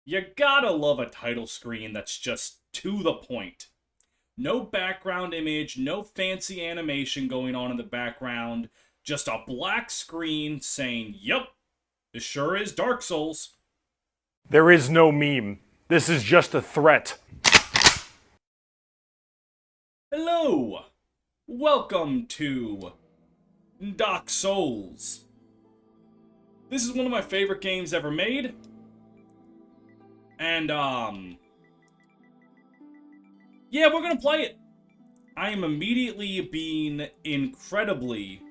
You gotta love a title screen that's just to the point. No background image, no fancy animation going on in the background, just a black screen saying, "Yup, this sure is Dark Souls." There is no meme. This is just a threat. Hello! Welcome to Dark Souls. This is one of my favorite games ever made. And, yeah, we're gonna play it. I am immediately being incredibly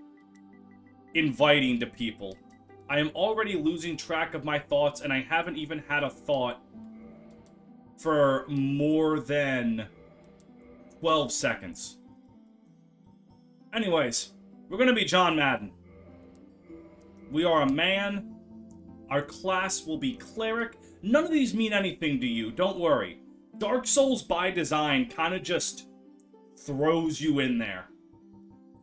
inviting to people. I am already losing track of my thoughts, and I haven't even had a thought for more than 12 seconds. Anyways, we're gonna be John Madden. We are a man. Our class will be cleric. None of these mean anything to you, don't worry. Dark Souls by design kind of just throws you in there.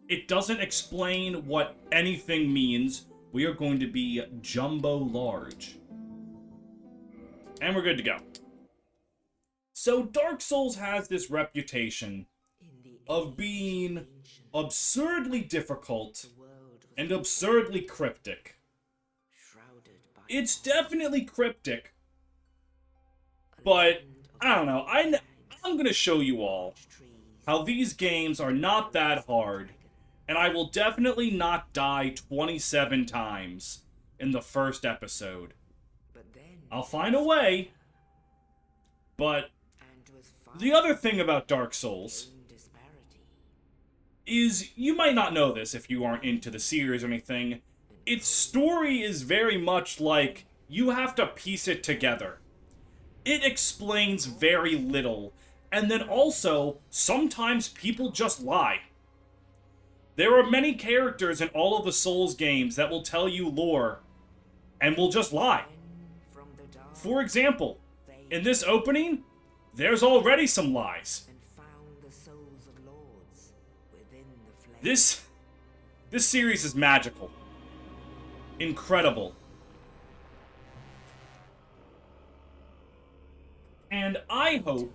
It doesn't explain what anything means. We are going to be jumbo large. And we're good to go. So Dark Souls has this reputation of being absurdly difficult and absurdly cryptic. It's definitely cryptic, but I don't know. I'm going to show you all how these games are not that hard, and I will definitely not die 27 times in the first episode. I'll find a way, but the other thing about Dark Souls is, you might not know this if you aren't into the series or anything, its story is very much like you have to piece it together. It explains very little, and then also, sometimes people just lie. There are many characters in all of the Souls games that will tell you lore, and will just lie. For example, in this opening, there's already some lies. This series is magical. Incredible. And I hope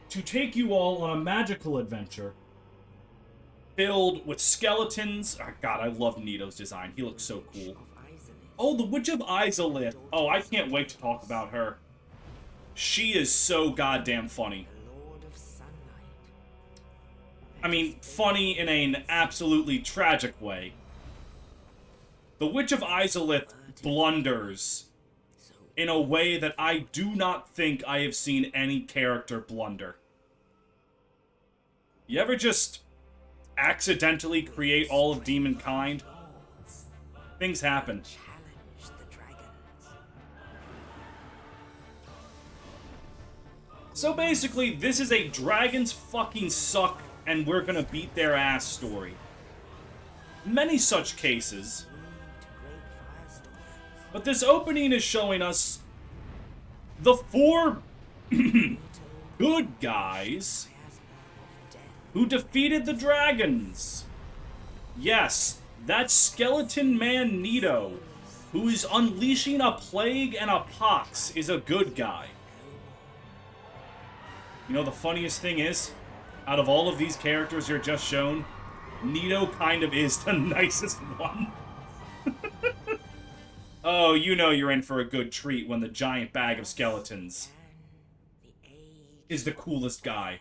to take you all on a magical adventure filled with skeletons. Oh, God, I love Nito's design. He looks so cool. Oh, the Witch of Izalith. Oh, I can't wait to talk about her. She is so goddamn funny. I mean, funny in an absolutely tragic way. The Witch of Izalith blunders in a way that I do not think I have seen any character blunder. You ever just accidentally create all of demonkind? Things happen. So basically, this is a dragons fucking suck and we're gonna beat their ass story. Many such cases. But this opening is showing us the four good guys who defeated the dragons. Yes, that skeleton man Nito, who is unleashing a plague and a pox, is a good guy. You know, the funniest thing is, out of all of these characters you're just shown, Nito kind of is the nicest one. Oh, you know you're in for a good treat when the giant bag of skeletons is the coolest guy.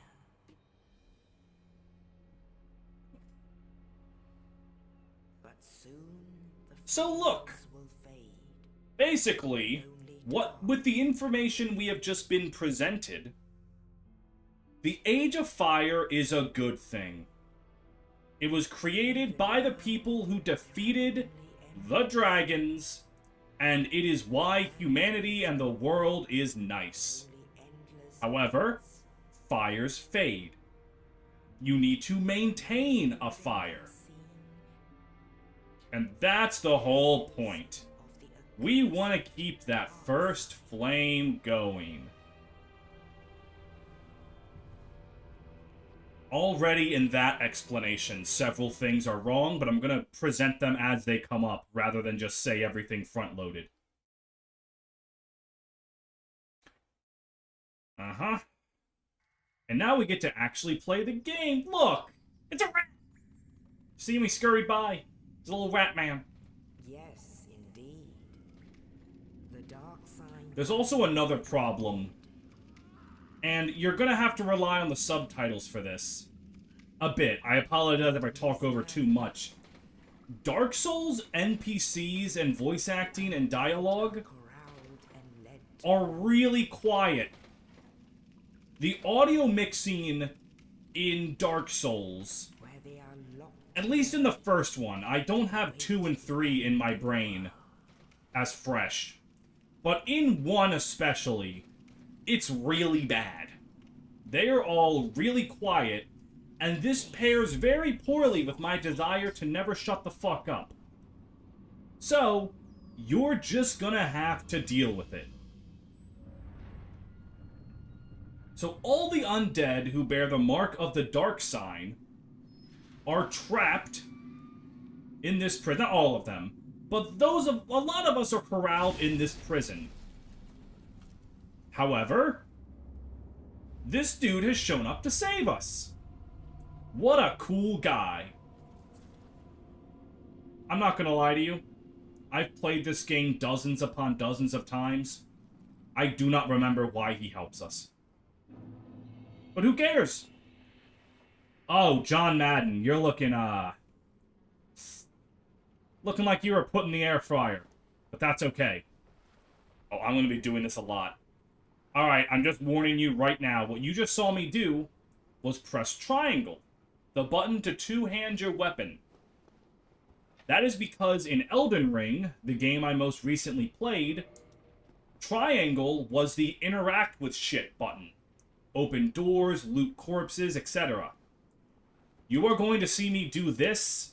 So look, basically, with the information we have just been presented, the Age of Fire is a good thing. It was created by the people who defeated the dragons, and it is why humanity and the world is nice. However, fires fade. You need to maintain a fire. And that's the whole point. We want to keep that first flame going. Already in that explanation, several things are wrong, but I'm going to present them as they come up, rather than just say everything front-loaded. Uh-huh. And now we get to actually play the game. Look! It's a rat! See him? He scurried by. It's a little rat man. Yes, indeed. The dark sign. There's also another problem. And you're gonna have to rely on the subtitles for this. A bit. I apologize if I talk over too much. Dark Souls NPCs and voice acting and dialogue are really quiet. The audio mixing in Dark Souls, at least in the first one, I don't have 2 and 3 in my brain as fresh. But in 1 especially, it's really bad. They are all really quiet, and this pairs very poorly with my desire to never shut the fuck up. So, you're just gonna have to deal with it. So all the undead who bear the mark of the dark sign are trapped in this prison. Not all of them, but a lot of us are corralled in this prison. However, this dude has shown up to save us. What a cool guy. I'm not gonna lie to you. I've played this game dozens upon dozens of times. I do not remember why he helps us. But who cares? Oh, John Madden, you're looking like you were put in the air fryer. But that's okay. Oh, I'm gonna be doing this a lot. Alright, I'm just warning you right now. What you just saw me do was press triangle, the button to two-hand your weapon. That is because in Elden Ring, the game I most recently played, triangle was the interact with shit button. Open doors, loot corpses, etc. You are going to see me do this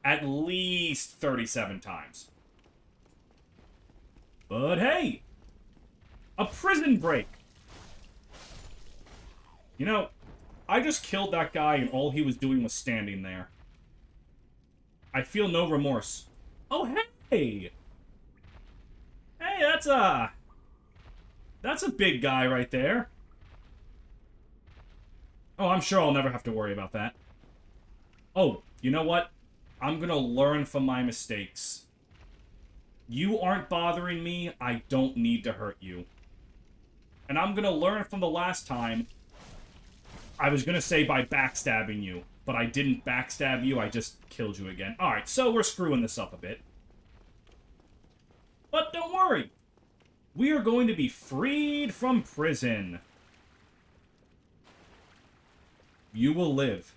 at least 37 times. But hey! A prison break! You know, I just killed that guy and all he was doing was standing there. I feel no remorse. Oh, hey! Hey, that's a big guy right there. Oh, I'm sure I'll never have to worry about that. Oh, you know what? I'm gonna learn from my mistakes. You aren't bothering me, I don't need to hurt you. And I'm gonna learn from the last time. I was gonna say by backstabbing you, but I didn't backstab you, I just killed you again. Alright, so we're screwing this up a bit. But don't worry. We are going to be freed from prison. You will live,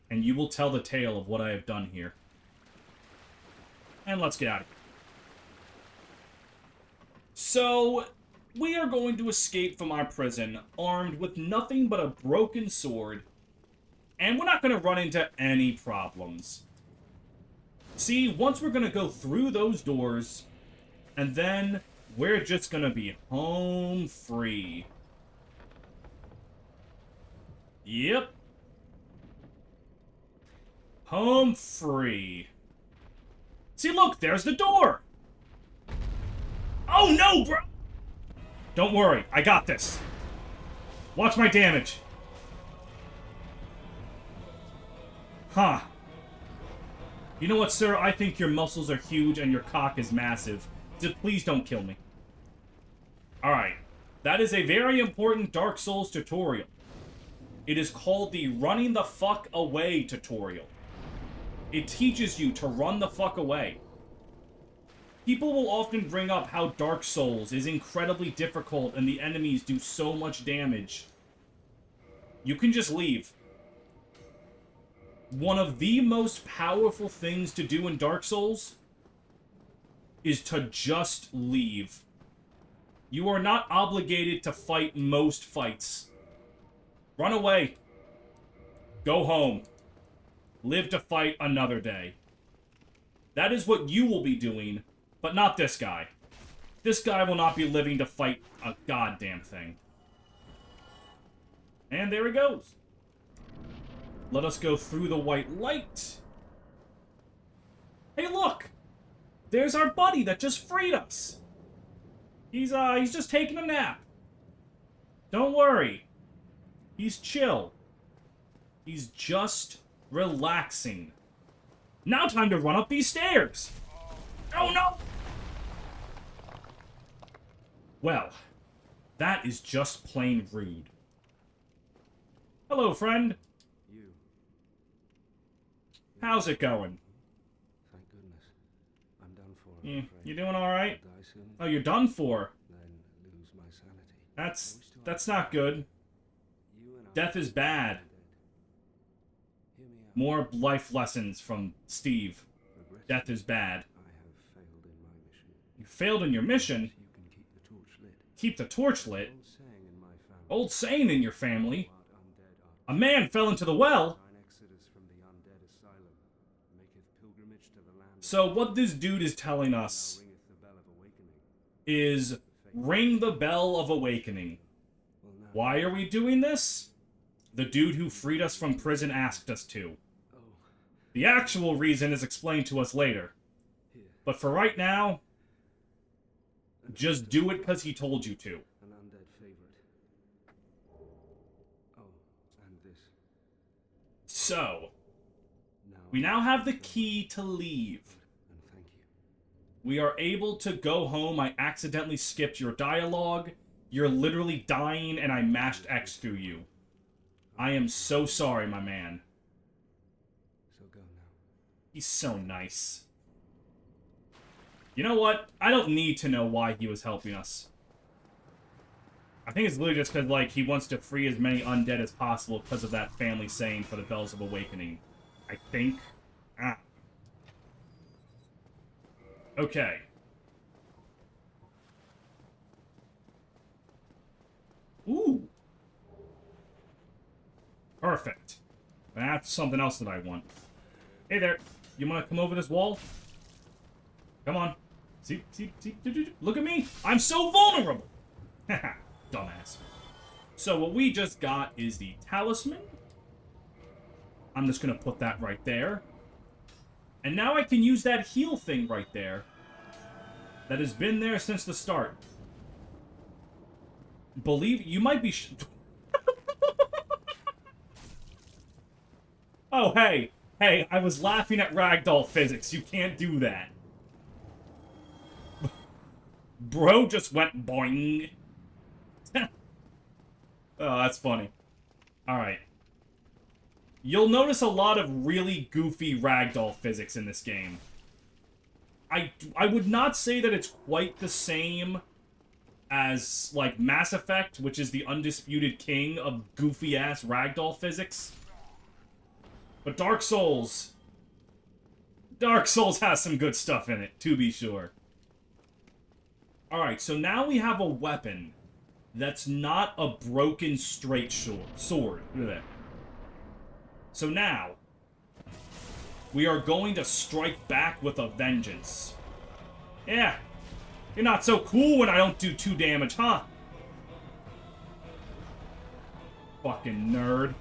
and you will tell the tale of what I have done here. And let's get out of here. So, we are going to escape from our prison, armed with nothing but a broken sword, and we're not going to run into any problems. See, once we're going to go through those doors, and then we're just going to be home free. Yep. Home free. See, look, there's the door! Oh, no, bro! Don't worry, I got this. Watch my damage. Huh. You know what, sir? I think your muscles are huge and your cock is massive. Just please don't kill me. Alright. That is a very important Dark Souls tutorial. It is called the Running the Fuck Away tutorial. It teaches you to run the fuck away. People will often bring up how Dark Souls is incredibly difficult and the enemies do so much damage. You can just leave. One of the most powerful things to do in Dark Souls is to just leave. You are not obligated to fight most fights. Run away. Go home. Live to fight another day. That is what you will be doing, but not this guy. This guy will not be living to fight a goddamn thing. And there he goes. Let us go through the white light. Hey, look! There's our buddy that just freed us. He's just taking a nap. Don't worry. He's chill. He's just relaxing. Now time to run up these stairs. Oh no! Well, that is just plain rude. Hello, friend. You. How's it going? Thank goodness. I'm done for. Yeah, I'm afraid. you doing alright? I'll die soon, Oh, you're done for. then lose my sanity. That's not good. You and I Death is bad. are dead. Hear me out. More life lessons from Steve. Regretfully, Death is bad. I have failed in my mission. You failed in your mission. You can keep the torch lit. Keep the torch lit. Old saying in my family. Old saying in your family. Art undead art. A man fell into the well. Thine exodus from the undead asylum maketh pilgrimage to the land. So what this dude is telling us Now ringeth the bell of awakening. is ring the bell of awakening. Well, now. Why are we doing this? The dude who freed us from prison asked us to. Oh, The actual reason is explained to us later. here. But for right now, just do it because he told you to. An undead favorite. Oh, and this. So, Now. we now have the key to leave. And thank you. We are able to go home. I accidentally skipped your dialogue. You're literally dying and I mashed X through you. I am so sorry, my man. So go now. He's so nice. You know what? I don't need to know why he was helping us. I think it's literally just because, like, he wants to free as many undead as possible because of that family saying for the Bells of Awakening. I think. Ah. Okay. Ooh. Perfect. That's something else that I want. Hey there. You want to come over this wall? Come on. See, look at me. I'm so vulnerable. Haha, dumbass. So what we just got is the talisman. I'm just going to put that right there. And now I can use that heal thing right there. That has been there since the start. Believe you might be... Oh, hey. Hey, I was laughing at ragdoll physics. You can't do that. Bro just went boing. Oh, that's funny. Alright. You'll notice a lot of really goofy ragdoll physics in this game. I would not say that it's quite the same as, like, Mass Effect, which is the undisputed king of goofy-ass ragdoll physics. But Dark Souls has some good stuff in it, to be sure. Alright, so now we have a weapon that's not a broken straight sword. Look at that. So now, we are going to strike back with a vengeance. Yeah, you're not so cool when I don't do 2 damage, huh? Fucking nerd.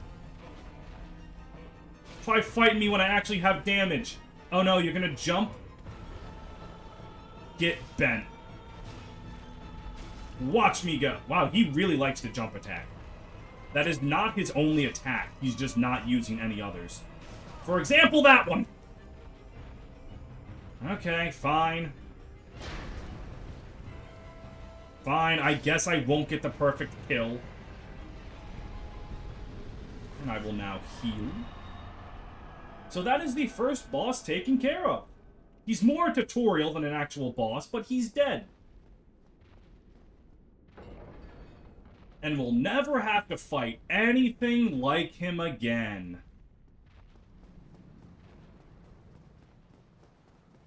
Try fighting me when I actually have damage. Oh no, you're gonna jump? Get bent. Watch me go. Wow, he really likes the jump attack. That is not his only attack. He's just not using any others. For example, that one. Okay, fine. Fine, I guess I won't get the perfect kill. And I will now heal. So that is the first boss taken care of. He's more a tutorial than an actual boss, but he's dead. And we'll never have to fight anything like him again.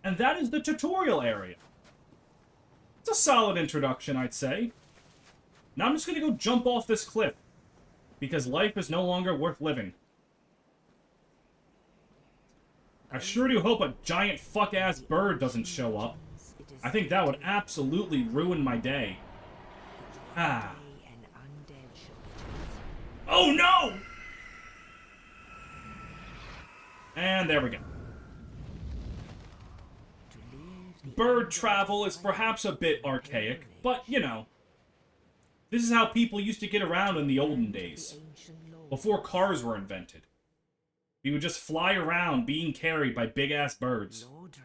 And that is the tutorial area. It's a solid introduction, I'd say. Now I'm just gonna go jump off this cliff. Because life is no longer worth living. I sure do hope a giant fuck-ass bird doesn't show up. I think that would absolutely ruin my day. Ah. Oh no! And there we go. Bird travel is perhaps a bit archaic, but, you know. This is how people used to get around in the olden days, The ancient law. before cars were invented. We would just fly around being carried by big-ass birds. Lordran.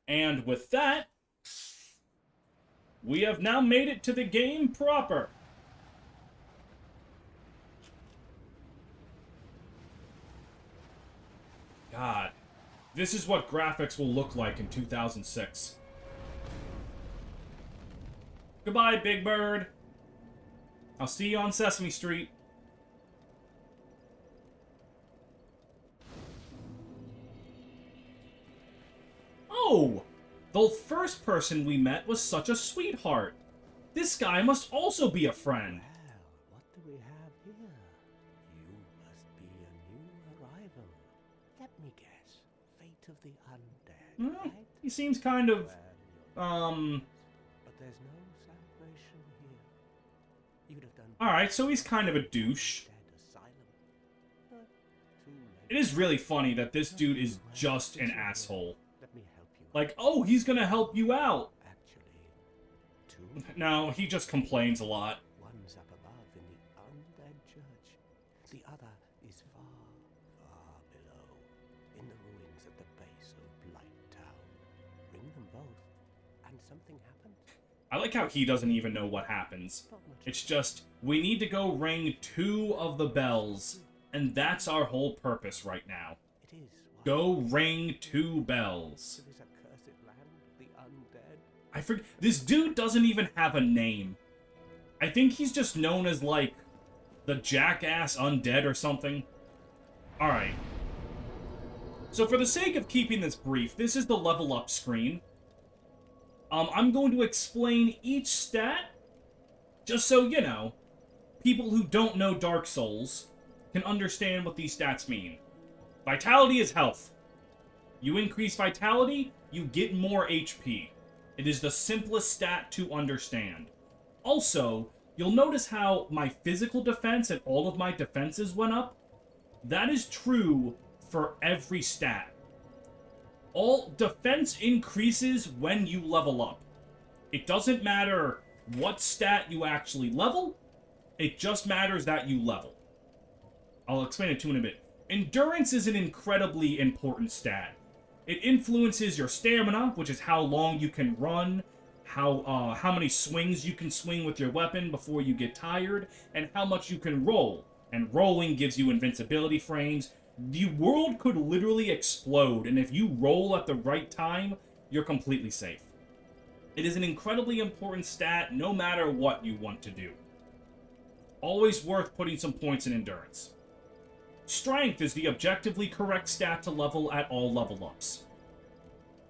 And with that, we have now made it to the game proper. God, this is what graphics will look like in 2006. Goodbye, Big Bird. I'll see you on Sesame Street. Oh! The first person we met was such a sweetheart. This guy must also be a friend. Well, what do we have here? You must be a new arrival. Let me guess. Fate of the undead, right? He seems kind of, Well, you're but there's no salvation here. You'd have done Alright, so he's kind of a douche. dead asylum. But too late. It is really funny that this dude is just an asshole. Let me help you. Like, oh, he's gonna help you out. Actually, two. No, he just complains a lot. One's up above in the undead church. The other is far, far below, in the ruins at the base of Blight Town. Ring them both, and something happened. I like how he doesn't even know what happens. Not much. It's just, we need to go ring 2 of the bells, and that's our whole purpose right now. It is. Go ring 2 bells. To this accursed land of the undead. I forget. This dude doesn't even have a name. I think he's just known as, like, the Jackass Undead or something. Alright. So for the sake of keeping this brief, this is the level up screen. I'm going to explain each stat, just so, you know, people who don't know Dark Souls can understand what these stats mean. Vitality is health. You increase vitality, you get more HP. It is the simplest stat to understand. Also, you'll notice how my physical defense and all of my defenses went up. That is true for every stat. All defense increases when you level up. It doesn't matter what stat you actually level, it just matters that you level. I'll explain it to you in a bit. Endurance is an incredibly important stat. It influences your stamina, which is how long you can run, how many swings you can swing with your weapon before you get tired, and how much you can roll. And rolling gives you invincibility frames. The world could literally explode, and if you roll at the right time, you're completely safe. It is an incredibly important stat no matter what you want to do. Always worth putting some points in endurance. Strength is the objectively correct stat to level at all level ups.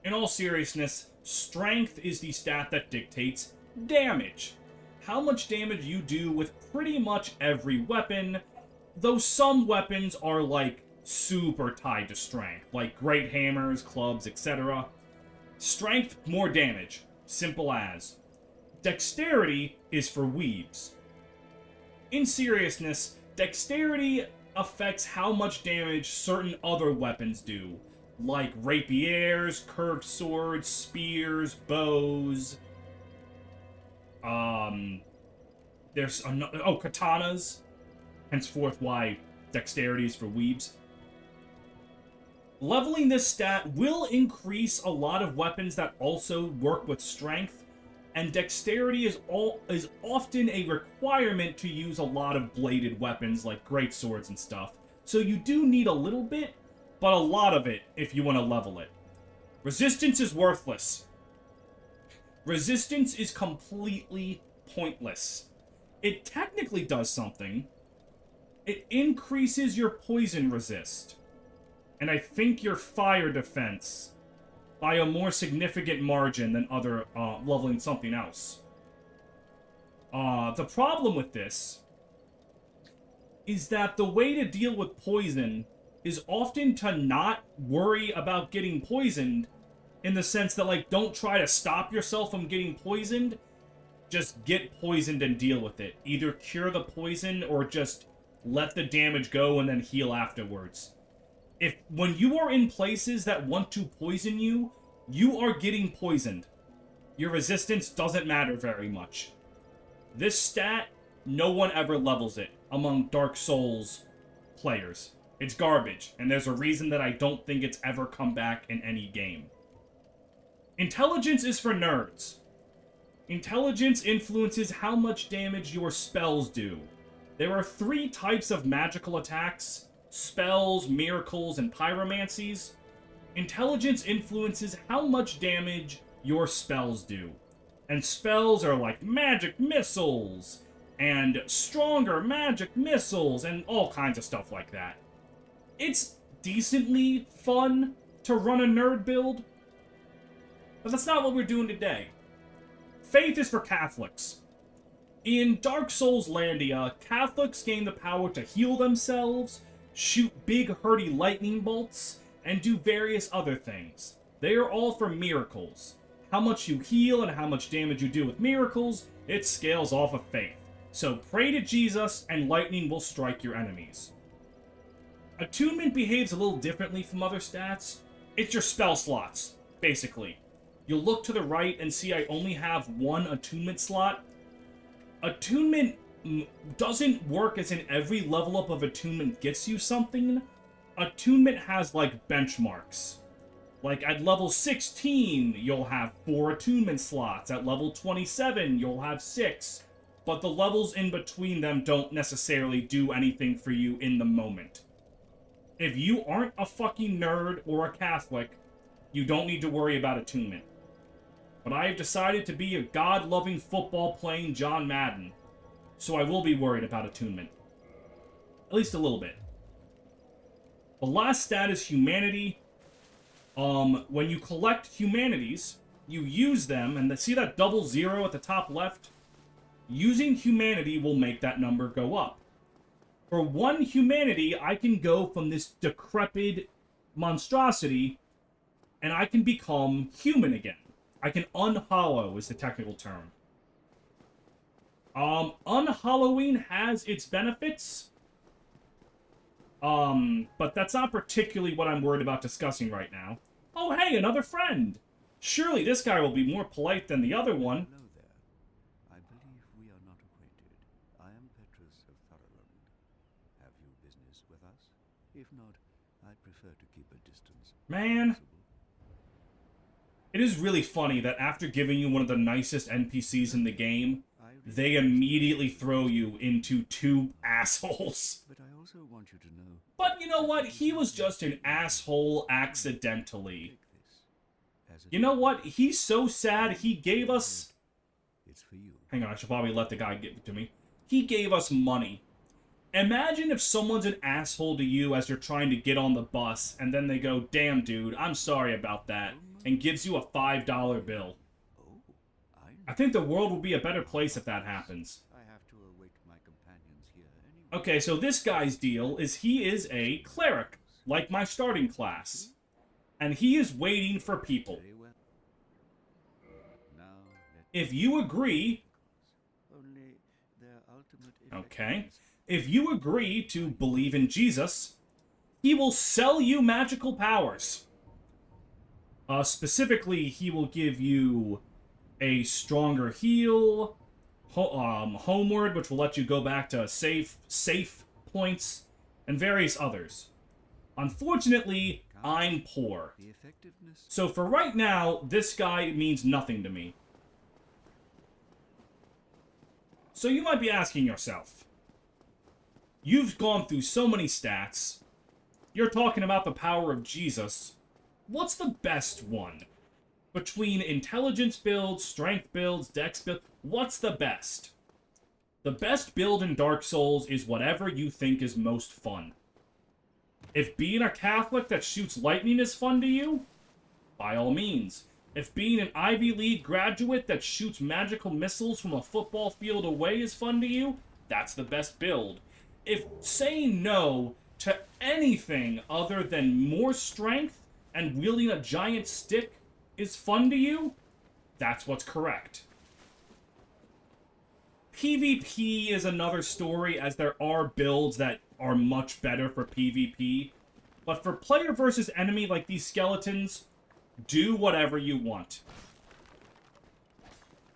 In all seriousness, strength is the stat that dictates damage. How much damage you do with pretty much every weapon, though some weapons are like super tied to strength, like great hammers, clubs, etc. Strength, more damage. Simple as. Dexterity is for weebs. In seriousness, dexterity affects how much damage certain other weapons do, like rapiers, curved swords, spears, bows. There's katanas. Henceforth, why dexterity is for weebs. Leveling this stat will increase a lot of weapons that also work with strength, and dexterity is often a requirement to use a lot of bladed weapons like greatswords and stuff. So you do need a little bit, but a lot of it if you want to level it. Resistance is worthless. Resistance is completely pointless. It technically does something. It increases your poison resist, and I think your fire defense by a more significant margin than other leveling something else. The problem with this is that the way to deal with poison is often to not worry about getting poisoned, in the sense that, like, don't try to stop yourself from getting poisoned. Just get poisoned and deal with it. Either cure the poison or just let the damage go and then heal afterwards. When you are in places that want to poison you, You are getting poisoned. Your resistance doesn't matter very much. This stat, no one ever levels it among Dark Souls players. It's garbage, and there's a reason that I don't think it's ever come back in any game. Intelligence is for nerds. Intelligence influences how much damage your spells do. There are 3 types of magical attacks: spells, miracles, and pyromancies. Intelligence influences how much damage your spells do. And spells are like magic missiles, and stronger magic missiles, and all kinds of stuff like that. It's decently fun to run a nerd build, but that's not what we're doing today. Faith is for Catholics. In Dark Souls Landia, Catholics gain the power to heal themselves, shoot big hurty lightning bolts, and do various other things. They are all for miracles. How much you heal and how much damage you do with miracles, it scales off of faith. So pray to Jesus and lightning will strike your enemies. Attunement behaves a little differently from other stats. It's your spell slots, basically. You'll look to the right and see I only have 1 attunement slot. Attunement doesn't work as in every level up of attunement gets you something. Attunement has, like, benchmarks. Like, at level 16, you'll have 4 attunement slots. At level 27, you'll have 6. But the levels in between them don't necessarily do anything for you in the moment. If you aren't a fucking nerd or a Catholic, you don't need to worry about attunement. But I have decided to be a God-loving football-playing John Madden, so I will be worried about attunement. At least a little bit. The last stat is humanity. When you collect humanities, you use them, and see that double 0 at the top left? Using humanity will make that number go up. For 1 humanity, I can go from this decrepit monstrosity, and I can become human again. I can unhollow is the technical term. Unhollowing has its benefits. But that's not particularly what I'm worried about discussing right now. Oh, hey, another friend! Surely this guy will be more polite than the other one. Hello there. I believe we are not acquainted. I am Petrus of Firelink. Have you business with us? If not, I'd prefer to keep a distance. Man. It is really funny that after giving you one of the nicest NPCs in the game, they immediately throw you into 2 assholes. But I also want you to know... But you know what? He was just an asshole accidentally. You know what? He's so sad he gave us... It's for you. Hang on, I should probably let the guy give it to me. He gave us money. Imagine if someone's an asshole to you as you're trying to get on the bus, and then they go, "Damn, dude, I'm sorry about that," and gives you a $5 bill. I think the world will be a better place if that happens. I have to await my companions here anyway. Okay, so this guy's deal is he is a cleric, like my starting class. And he is waiting for people. Very well. Now, If you agree... only their ultimate Okay. If you agree to believe in Jesus, he will sell you magical powers. Specifically, he will give you a stronger heal, homeward, which will let you go back to safe points, and various others. Unfortunately, I'm poor. The effectiveness... So for right now, this guy means nothing to me. So you might be asking yourself, you've gone through so many stats, you're talking about the power of Jesus, what's the best one? Between intelligence builds, strength builds, dex builds, what's the best? The best build in Dark Souls is whatever you think is most fun. If being a Catholic that shoots lightning is fun to you, by all means. If being an Ivy League graduate that shoots magical missiles from a football field away is fun to you, that's the best build. If saying no to anything other than more strength and wielding a giant stick is fun to you, that's what's correct. PvP is another story, as there are builds that are much better for PvP. But for player versus enemy like these skeletons, Do whatever you want.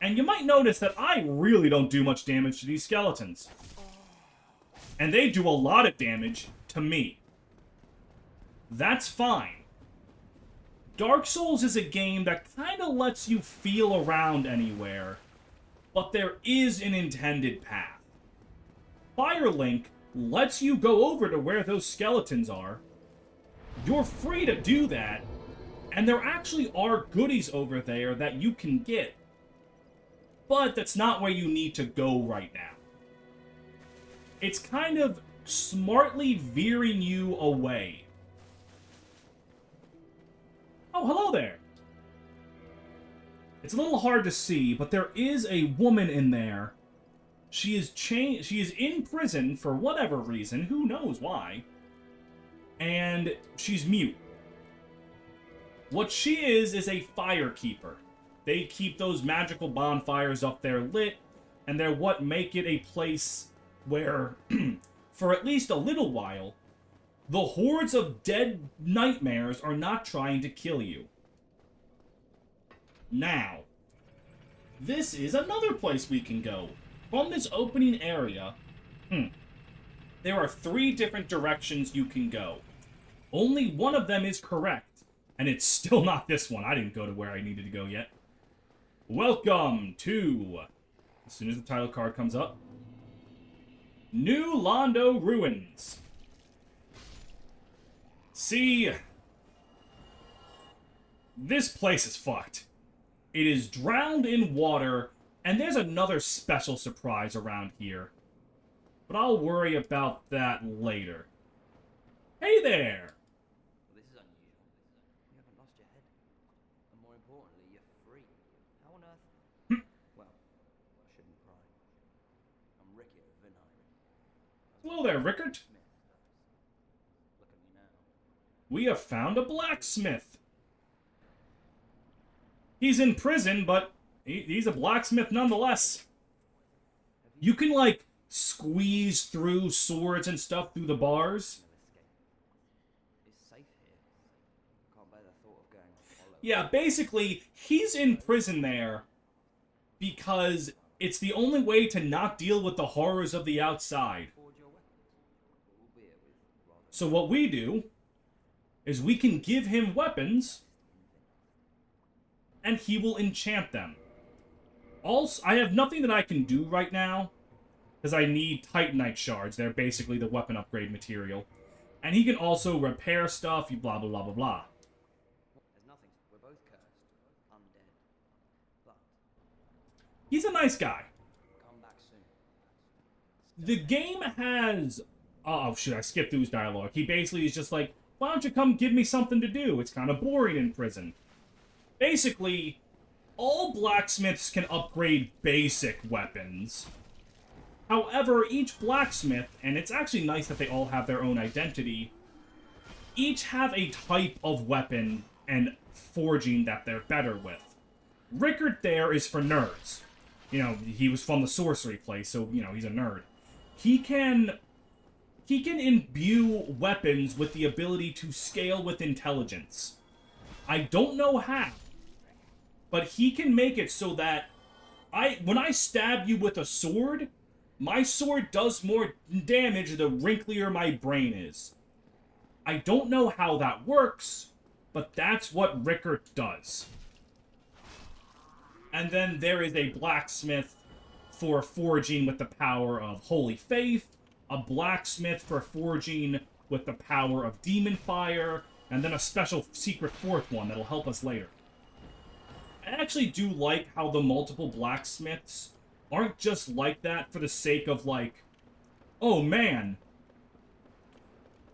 And you might notice that I really don't do much damage to these skeletons. And they do a lot of damage to me. That's fine. Dark Souls is a game that kind of lets you feel around anywhere, but there is an intended path. Firelink lets you go over to where those skeletons are. You're free to do that, and there actually are goodies over there that you can get. But that's not where you need to go right now. It's kind of smartly veering you away. Oh, hello there. It's a little hard to see, but there is a woman in there. She is in prison for whatever reason, who knows why. And she's mute. What she is a firekeeper. They keep those magical bonfires up there lit, and they're what make it a place where, for at least a little while, the hordes of dead nightmares are not trying to kill you. Now, this is another place we can go. From this opening area, there are 3 different directions you can go. Only one of them is correct, and it's still not this one. I didn't go to where I needed to go yet. Welcome to, as soon as the title card comes up, New Londo Ruins. See, this place is fucked. It is drowned in water, and there's another special surprise around here. But I'll worry about that later. Hey there! Well, this is unusual. You haven't lost your head. And more importantly, you're free. How on earth? Well, I shouldn't pry. I'm Rickett of Vinheim. Hello there, Rickert. Look at me now. We have found a blacksmith. He's in prison, but he's a blacksmith nonetheless. You can, like, squeeze through swords and stuff through the bars. It's safe here. Can't bear the thought of going off hollow. Yeah, basically, he's in prison there because it's the only way to not deal with the horrors of the outside. Forge your weapons, albeit with rather So what we do is we can give him weapons, and he will enchant them. Also, I have nothing that I can do right now, because I need Titanite shards. They're basically the weapon upgrade material. And he can also repair stuff, blah, blah, blah, blah, blah. There's nothing. We're both cursed, undead. But He's a nice guy. come back soon. The game has... Oh, shit, I skipped through his dialogue. He basically is just like, why don't you come give me something to do? It's kind of boring in prison. Basically, all blacksmiths can upgrade basic weapons. However, each blacksmith, and it's actually nice that they all have their own identity, each have a type of weapon and forging that they're better with. Rickert there is for nerds. You know, he was from the sorcery place, so, you know, he's a nerd. He can imbue weapons with the ability to scale with intelligence. I don't know how, but he can make it so that when I stab you with a sword, my sword does more damage the wrinklier my brain is. I don't know how that works, but that's what Rickert does. And then there is a blacksmith for forging with the power of Holy Faith, a blacksmith for forging with the power of Demon Fire, and then a special secret 4th one that'll help us later. I actually do like how the multiple blacksmiths aren't just like that for the sake of, like, oh man,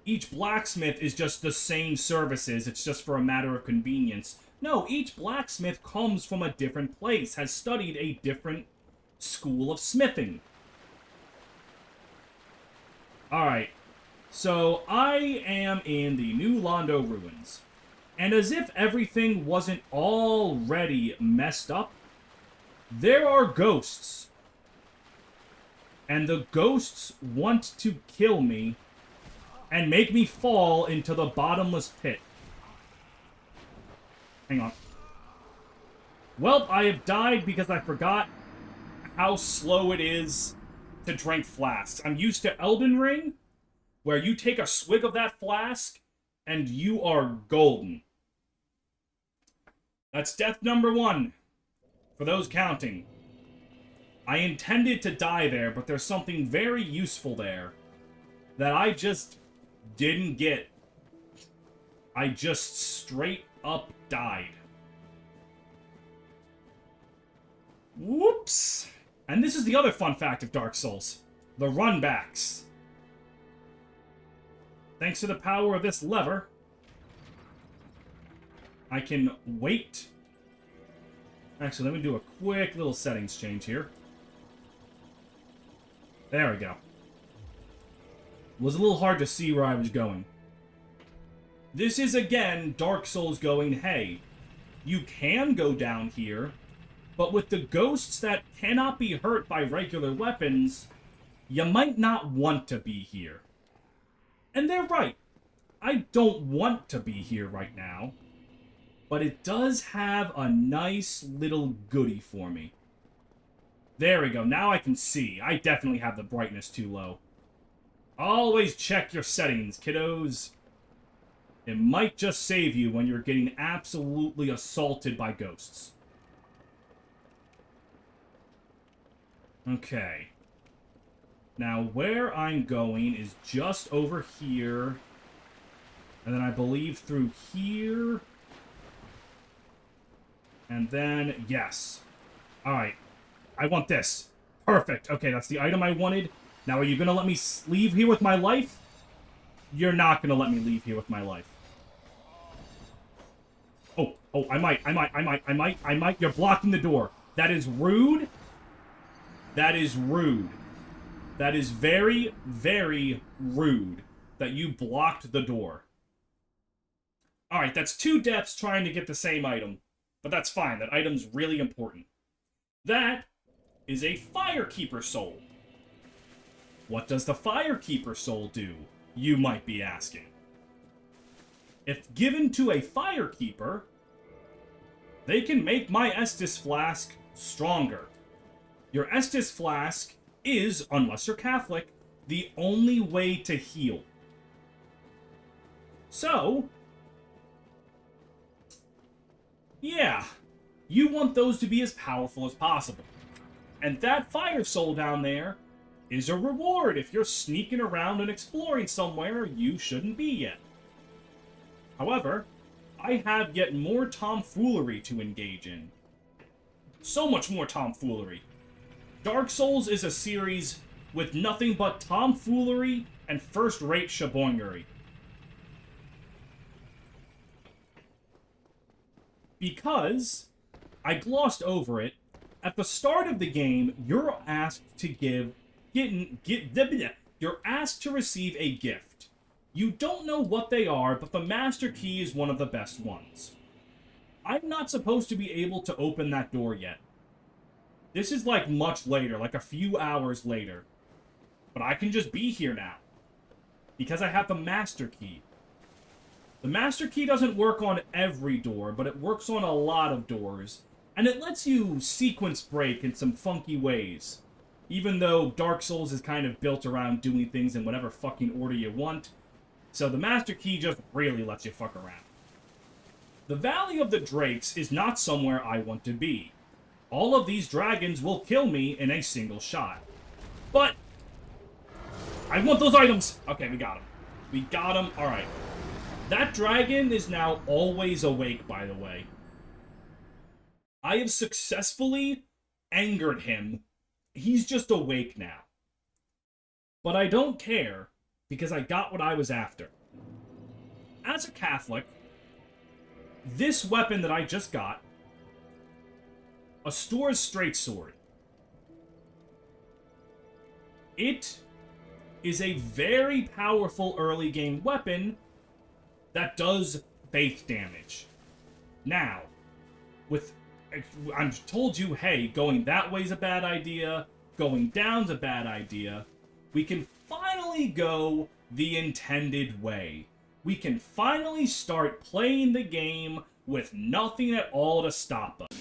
each blacksmith is just the same services, it's just for a matter of convenience. No, each blacksmith comes from a different place, has studied a different school of smithing. Alright, so I am in the New Londo Ruins. And as if everything wasn't already messed up, there are ghosts. And the ghosts want to kill me and make me fall into the bottomless pit. Hang on. Well, I have died because I forgot how slow it is to drink flasks. I'm used to Elden Ring, where you take a swig of that flask, and you are golden. That's death number 1, for those counting. I intended to die there, but there's something very useful there that I just didn't get. I just straight up died. Whoops! And this is the other fun fact of Dark Souls. The runbacks. Thanks to the power of this lever, I can wait. Actually, let me do a quick little settings change here. There we go. It was a little hard to see where I was going. This is, again, Dark Souls going, hey, you can go down here, but with the ghosts that cannot be hurt by regular weapons, you might not want to be here. And they're right. I don't want to be here right now, but it does have a nice little goodie for me. There we go. Now I can see. I definitely have the brightness too low. Always check your settings, kiddos. It might just save you when you're getting absolutely assaulted by ghosts. Okay. Now, where I'm going is just over here. And then I believe through here. And then, yes. Alright. I want this. Perfect. Okay, that's the item I wanted. Now, are you going to let me leave here with my life? You're not going to let me leave here with my life. Oh, I might. You're blocking the door. That is rude. That is rude. That is very, very rude that you blocked the door. Alright, that's 2 deaths trying to get the same item. But that's fine. That item's really important. That is a Firekeeper Soul. What does the Firekeeper Soul do, you might be asking? If given to a Firekeeper, they can make my Estus Flask stronger. Your Estus Flask is, unless you're Catholic, the only way to heal. So, yeah, you want those to be as powerful as possible. And that Fire Soul down there is a reward if you're sneaking around and exploring somewhere you shouldn't be yet. However, I have yet more tomfoolery to engage in. So much more tomfoolery. Dark Souls is a series with nothing but tomfoolery and first-rate shaboingery. Because I glossed over it, at the start of the game, you're asked to you're asked to receive a gift. You don't know what they are, but the Master Key is one of the best ones. I'm not supposed to be able to open that door yet. This is like much later, like a few hours later. But I can just be here now. Because I have the Master Key. The Master Key doesn't work on every door, but it works on a lot of doors. And it lets you sequence break in some funky ways. Even though Dark Souls is kind of built around doing things in whatever fucking order you want. So the Master Key just really lets you fuck around. The Valley of the Drakes is not somewhere I want to be. All of these dragons will kill me in a single shot. But I want those items! Okay, we got them. We got them. Alright. That dragon is now always awake, by the way. I have successfully angered him. He's just awake now. But I don't care, because I got what I was after. As a Catholic, this weapon that I just got, a Stor's Straight Sword, it is a very powerful early game weapon that does faith damage. Now, I've told you, hey, going that way's a bad idea, going down's a bad idea. We can finally go the intended way. We can finally start playing the game with nothing at all to stop us.